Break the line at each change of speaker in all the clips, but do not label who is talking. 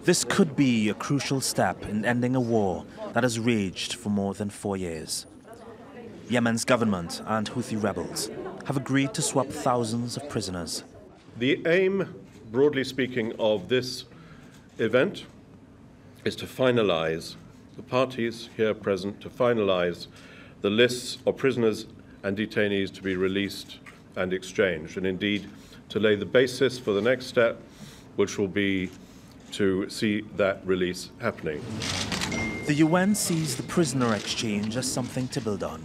This could be a crucial step in ending a war that has raged for more than 4 years. Yemen's government and Houthi rebels have agreed to swap thousands of prisoners.
The aim, broadly speaking, of this event is to finalize, the parties here present, to finalize the lists of prisoners and detainees to be released and exchanged, and indeed to lay the basis for the next step, which will be to see that release happening.
The UN sees the prisoner exchange as something to build on.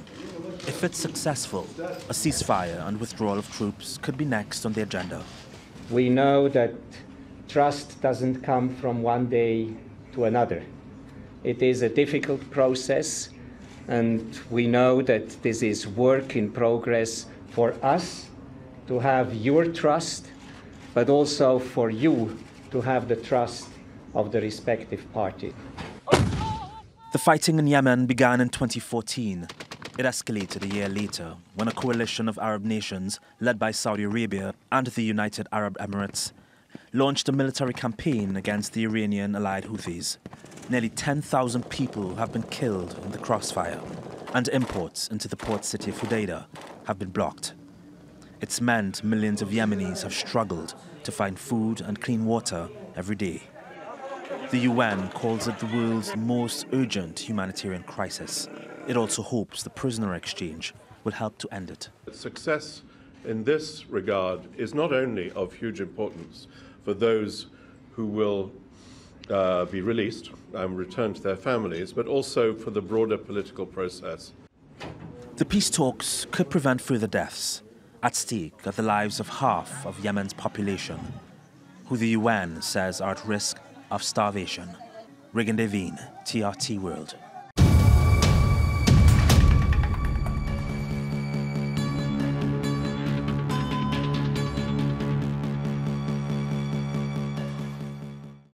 If it's successful, a ceasefire and withdrawal of troops could be next on the agenda.
We know that trust doesn't come from one day to another. It is a difficult process, and we know that this is work in progress for us to have your trust, but also for you to have the trust of the respective party.
The fighting in Yemen began in 2014. It escalated a year later when a coalition of Arab nations led by Saudi Arabia and the United Arab Emirates launched a military campaign against the Iranian-allied Houthis. Nearly 10,000 people have been killed in the crossfire, and imports into the port city of Hodeidah have been blocked. It's meant millions of Yemenis have struggled to find food and clean water every day. The UN calls it the world's most urgent humanitarian crisis. It also hopes the prisoner exchange will help to end it.
Success in this regard is not only of huge importance for those who will be released and return to their families, but also for the broader political process.
The peace talks could prevent further deaths. At stake are the lives of half of Yemen's population, who the UN says are at risk of starvation. Reagan Des Vignes, TRT World.